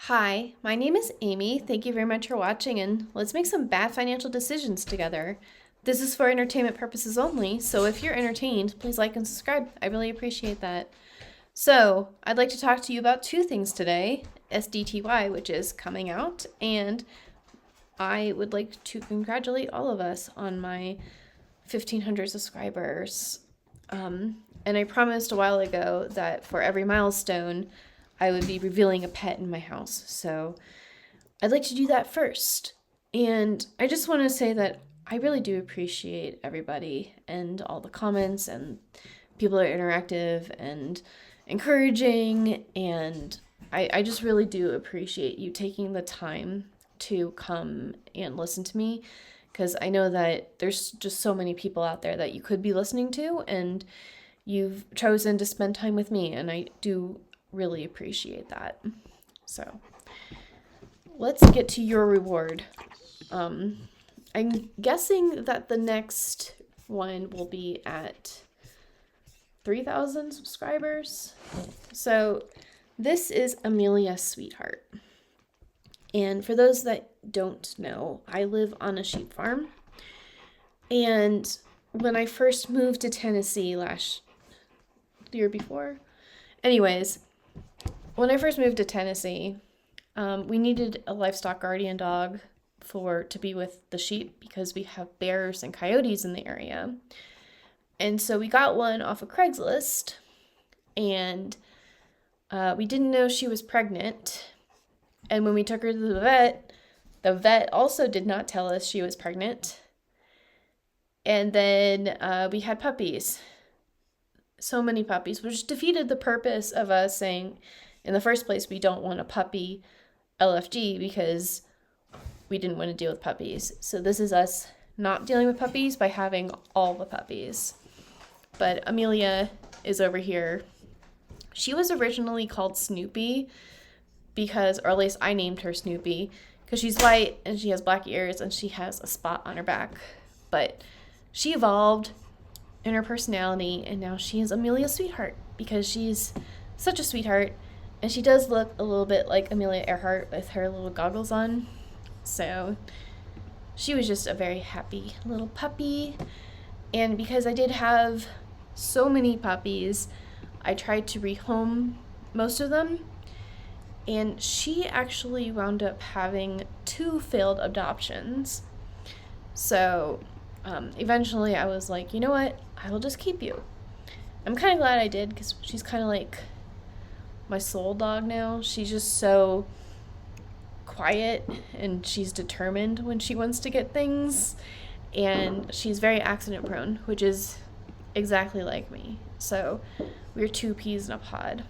Hi, my name is Amy. Thank you very much for watching, and let's make some bad financial decisions together. This is for entertainment purposes only, so if you're entertained, please like and subscribe. I really appreciate that. So, I'd like to talk to you about two things today. SDTY, which is coming out, and I would like to congratulate all of us on my 1,500 subscribers. And I promised a while ago that for every milestone, I would be revealing a pet in my house. So I'd like to do that first. And I just want to say that I really do appreciate everybody and all the comments, and people are interactive and encouraging. And I just really do appreciate you taking the time to come and listen to me, because I know that there's just so many people out there that you could be listening to, and you've chosen to spend time with me, and I do really appreciate that. So let's get to your reward. I'm guessing that the next one will be at 3,000 subscribers. So this is Amelia's Sweetheart. And for those that don't know, I live on a sheep farm. And when I first moved to Tennessee the year before, anyways, when I first moved to Tennessee, we needed a livestock guardian dog to be with the sheep because we have bears and coyotes in the area. And so we got one off of Craigslist, and we didn't know she was pregnant. And when we took her to the vet also did not tell us she was pregnant. And then we had puppies. So many puppies, which defeated the purpose of us saying, in the first place, we don't want a puppy LFG because we didn't want to deal with puppies. So this is us not dealing with puppies by having all the puppies. But Amelia is over here. She was originally called Snoopy because, or at least I named her Snoopy, because she's white and she has black ears and she has a spot on her back. But she evolved in her personality, and now she is Amelia's Sweetheart because she's such a sweetheart, and she does look a little bit like Amelia Earhart with her little goggles on. So she was just a very happy little puppy. And because I did have so many puppies, I tried to rehome most of them, and she actually wound up having 2 failed adoptions. So eventually I was like, you know what? I will just keep you. I'm kind of glad I did, because she's kind of like my soul dog now. She's just so quiet, and she's determined when she wants to get things, and she's very accident prone, which is exactly like me. So we're 2 peas in a pod.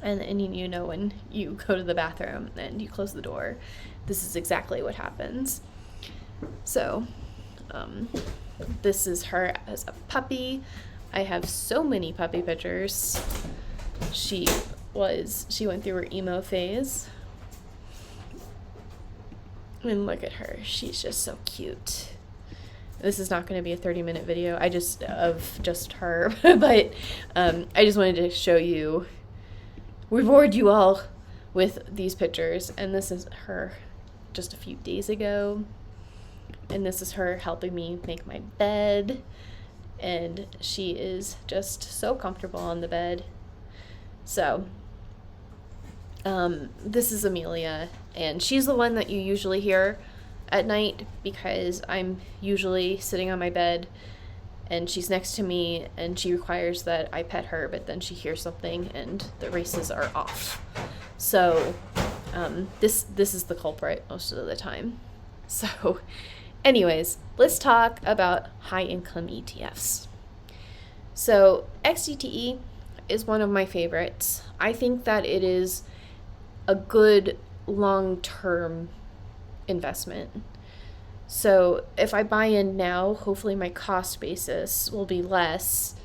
And you know, when you go to the bathroom and you close the door, this is exactly what happens. So this is her as a puppy. I have so many puppy pictures. She went through her emo phase. And look at her. She's just so cute. This is not going to be a 30-minute video. Of just her, but I just wanted to show you, reward you all with these pictures. And this is her just a few days ago. And this is her helping me make my bed. And she is just so comfortable on the bed. So, this is Amelia. And she's the one that you usually hear at night, because I'm usually sitting on my bed and she's next to me and she requires that I pet her, but then she hears something and the races are off. So, this is the culprit most of the time. So, anyways, let's talk about high income ETFs. So XDTE is one of my favorites. I think that it is a good long-term investment. So if I buy in now, hopefully my cost basis will be less.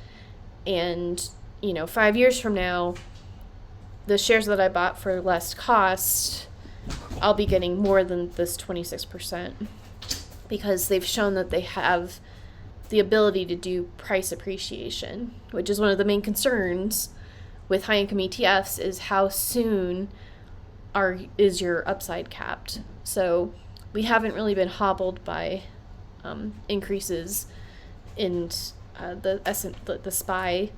And, 5 years from now, the shares that I bought for less cost, I'll be getting more than this 26%. Because they've shown that they have the ability to do price appreciation, which is one of the main concerns with high income ETFs, is how soon is your upside capped. So we haven't really been hobbled by increases in the SPY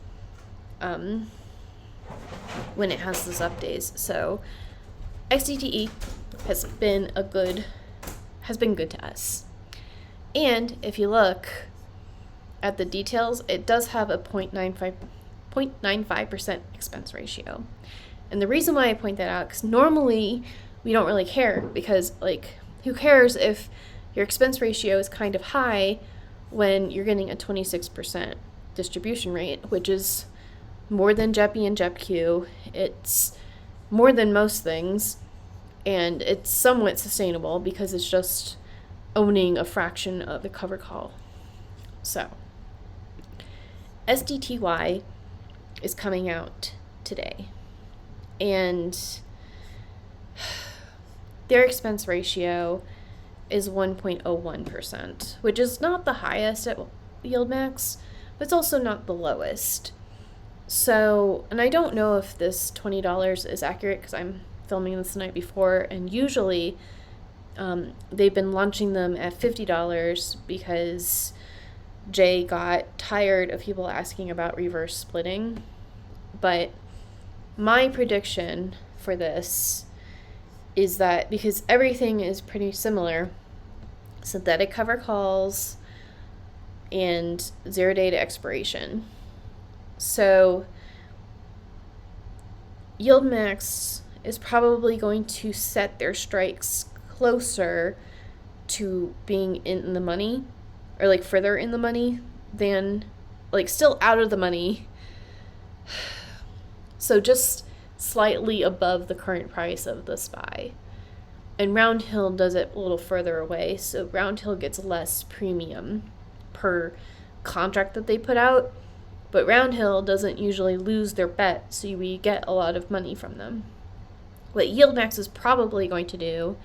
when it has those up days. So XDTE has been good to us. And if you look at the details, it does have a 0.95% expense ratio. And the reason why I point that out, because normally we don't really care, because like, who cares if your expense ratio is kind of high when you're getting a 26% distribution rate, which is more than JEPI and JEPQ. It's more than most things, and it's somewhat sustainable because it's just owning a fraction of the cover call. So SDTY is coming out today, and their expense ratio is 1.01%, which is not the highest at Yieldmax, but it's also not the lowest. So, and I don't know if this $20 is accurate because I'm filming this the night before, and usually they've been launching them at $50 because Jay got tired of people asking about reverse splitting. But my prediction for this is that because everything is pretty similar, synthetic cover calls and 0 day to expiration. So Yieldmax is probably going to set their strikes closer to being in the money, or like further in the money than, like, still out of the money. So just slightly above the current price of the SPY. And Roundhill does it a little further away, so Roundhill gets less premium per contract that they put out, but Roundhill doesn't usually lose their bet, so we get a lot of money from them. What Yieldmax is probably going to do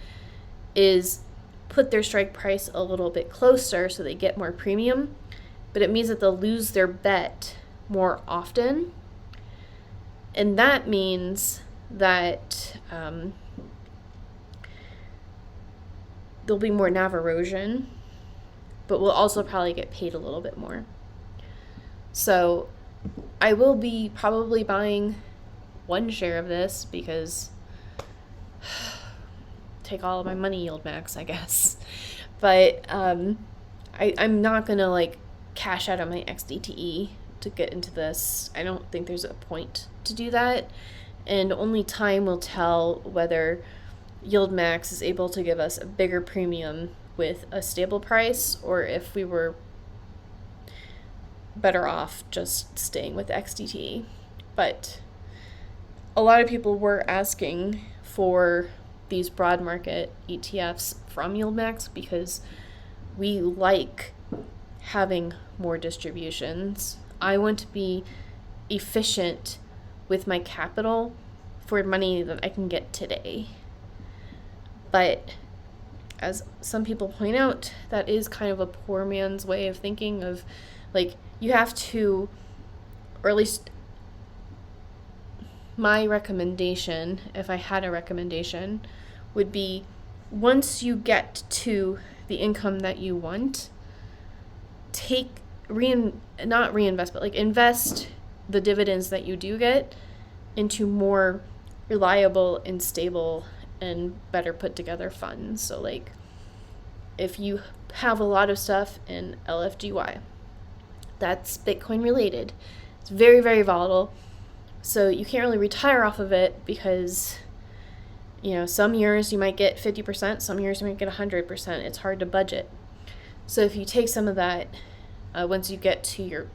is put their strike price a little bit closer so they get more premium, but it means that they'll lose their bet more often. And that means that there'll be more NAV erosion, but we'll also probably get paid a little bit more. So I will be probably buying one share of this because take all of my money, Yieldmax, I guess. But I'm not going to like cash out on my XDTE to get into this. I don't think there's a point to do that. And only time will tell whether Yieldmax is able to give us a bigger premium with a stable price, or if we were better off just staying with XDTE. But a lot of people were asking for these broad market ETFs from Yieldmax because we like having more distributions. I want to be efficient with my capital for money that I can get today. But as some people point out, that is kind of a poor man's way of thinking of, like, you have to, or at least my recommendation, if I had a recommendation, would be once you get to the income that you want, not reinvest, but like invest the dividends that you do get into more reliable and stable and better put together funds. So like if you have a lot of stuff in LFGY, that's Bitcoin related. It's very, very volatile. So you can't really retire off of it because, you know, some years you might get 50%, some years you might get 100%. It's hard to budget. So if you take some of that, once you get to your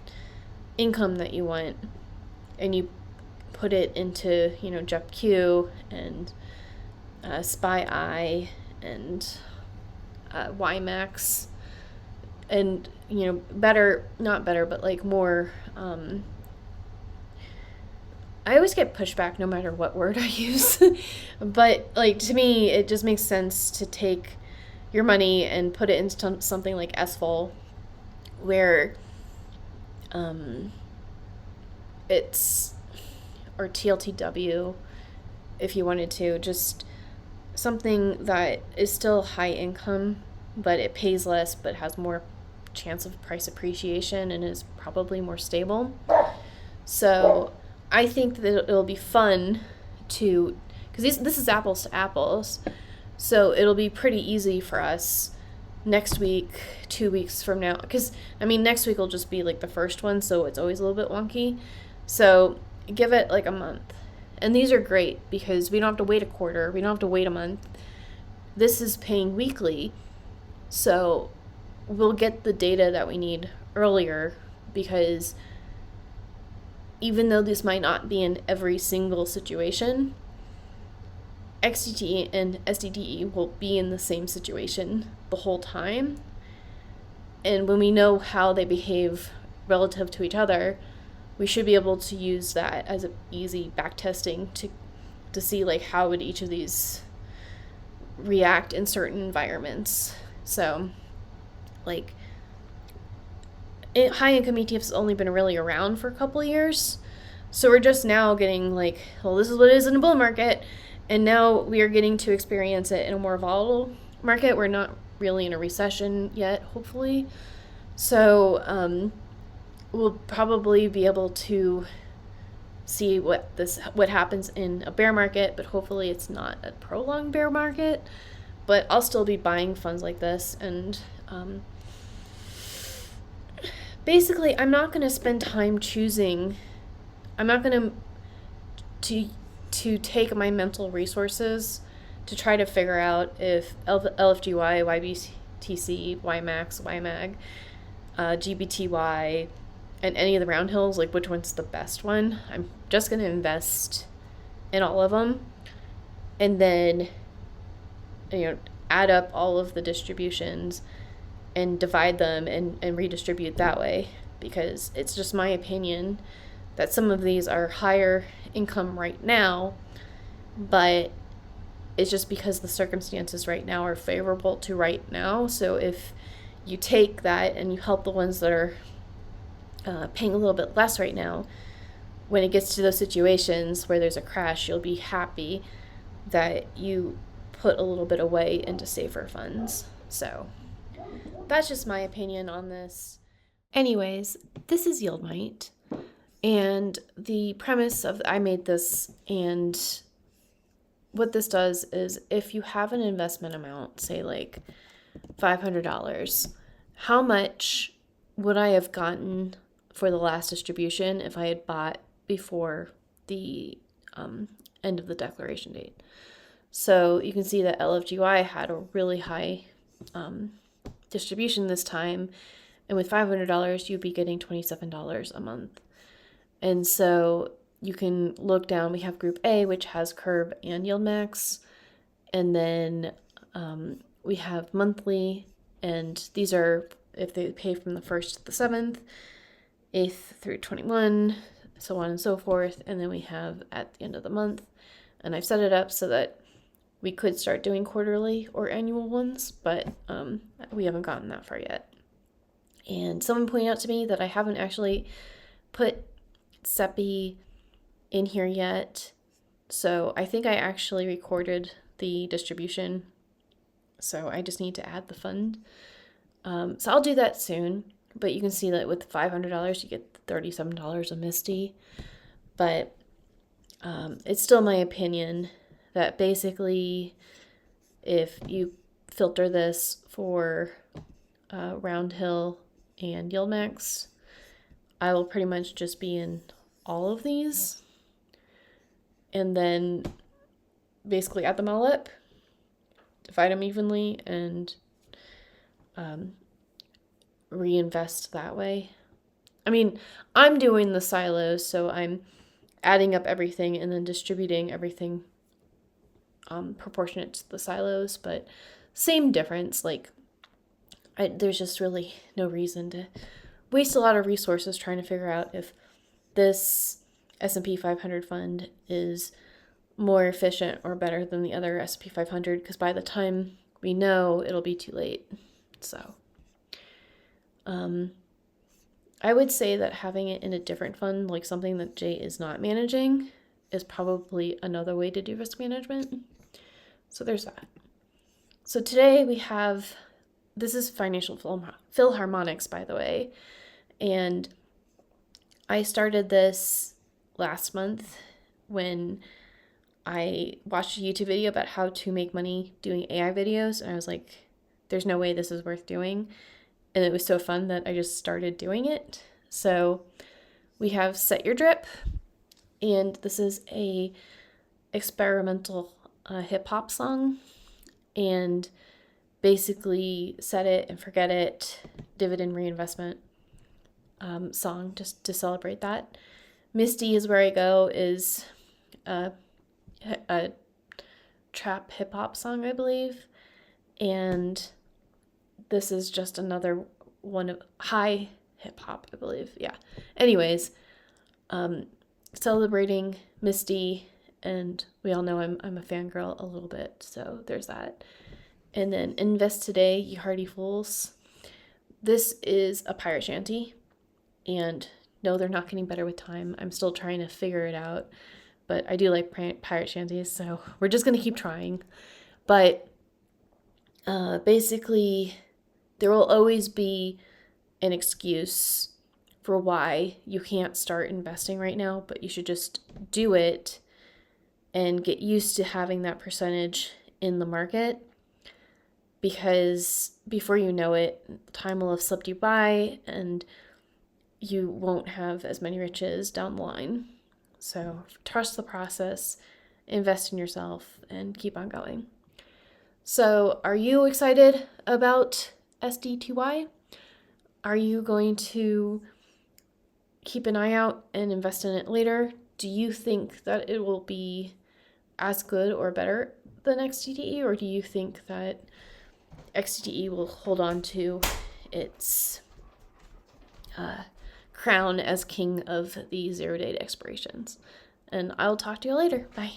income that you want, and you put it into, you know, JEPQ and SPY and YMAX, and, you know, not better, but like more, I always get pushback no matter what word I use, but like to me, it just makes sense to take your money and put it into something like SFOL, where it's, or TLTW, if you wanted to, just something that is still high income, but it pays less, but has more chance of price appreciation and is probably more stable. So I think that it'll be fun to, because this is apples to apples, so it'll be pretty easy for us next week, 2 weeks from now, because I mean next week will just be like the first one, so it's always a little bit wonky. So give it like a month. And these are great because we don't have to wait a quarter, we don't have to wait a month. This is paying weekly, so we'll get the data that we need earlier, because even though this might not be in every single situation, XDTE and SDTE will be in the same situation the whole time. And when we know how they behave relative to each other, we should be able to use that as an easy back testing to see like how would each of these react in certain environments. So like high income ETFs has only been really around for a couple of years. So we're just now getting like, well, this is what it is in a bull market. And now we are getting to experience it in a more volatile market. We're not really in a recession yet, hopefully. So we'll probably be able to see what happens in a bear market, but hopefully it's not a prolonged bear market. But I'll still be buying funds like this, and basically I'm not going to spend time choosing. I'm not going to take my mental resources to try to figure out if LFGY, YBTC, YMAX, YMAG, GBTY, and any of the Roundhills, like which one's the best one. I'm just going to invest in all of them and then, add up all of the distributions and divide them and redistribute that way, because it's just my opinion that some of these are higher income right now, but it's just because the circumstances right now are favorable to right now. So if you take that and you help the ones that are paying a little bit less right now, when it gets to those situations where there's a crash, you'll be happy that you put a little bit away into safer funds. So that's just my opinion on this. Anyways, this is Yieldmight. And the premise of I made this, and what this does is if you have an investment amount, say like $500, how much would I have gotten for the last distribution if I had bought before the end of the declaration date? So you can see that LFGY had a really high distribution this time, and with $500 you'd be getting $27 a month. And so you can look down, we have Group A, which has Curve and Yieldmax, and then we have monthly, and these are if they pay from the 1st to the 7th, 8th through 21, so on and so forth, and then we have at the end of the month. And I've set it up so that we could start doing quarterly or annual ones, but we haven't gotten that far yet. And someone pointed out to me that I haven't actually put SEPI in here yet, so I think I actually recorded the distribution, so I just need to add the fund. So I'll do that soon, but you can see that with $500 you get $37 a MISTI, but it's still my opinion that basically if you filter this for Roundhill and Yieldmax, I will pretty much just be in all of these and then basically add them all up, divide them evenly, and reinvest that way. I mean, I'm doing the silos, so I'm adding up everything and then distributing everything proportionate to the silos, but same difference. Like, there's just really no reason to waste a lot of resources trying to figure out if this S&P 500 fund is more efficient or better than the other S&P 500, because by the time we know, it'll be too late. So I would say that having it in a different fund, like something that Jay is not managing, is probably another way to do risk management. So there's that. So today we have, this is Financial Philharmonics, by the way, and I started this last month when I watched a YouTube video about how to make money doing AI videos, and I was like, there's no way this is worth doing. And it was so fun that I just started doing it. So we have Set Your Drip, and this is a experimental hip hop song, and basically set it and forget it dividend reinvestment song just to celebrate that. Misty is Where I Go is a trap hip hop song, I believe, and this is just another one of high hip hop, I believe. Yeah. Anyways, celebrating Misty, and we all know I'm a fangirl a little bit, so there's that. And then Invest Today, You Hardy Fools. This is a pirate shanty, and no, they're not getting better with time. I'm still trying to figure it out, but I do like pirate shanties, so we're just going to keep trying. But basically, there will always be an excuse for why you can't start investing right now, but you should just do it and get used to having that percentage in the market, because before you know it, time will have slipped you by and you won't have as many riches down the line. So trust the process, invest in yourself, and keep on going. So are you excited about SDTY? Are you going to keep an eye out and invest in it later? Do you think that it will be as good or better than XDTE, or do you think that XDTE will hold on to its crown as king of the 0 day expirations? And I'll talk to you later. Bye.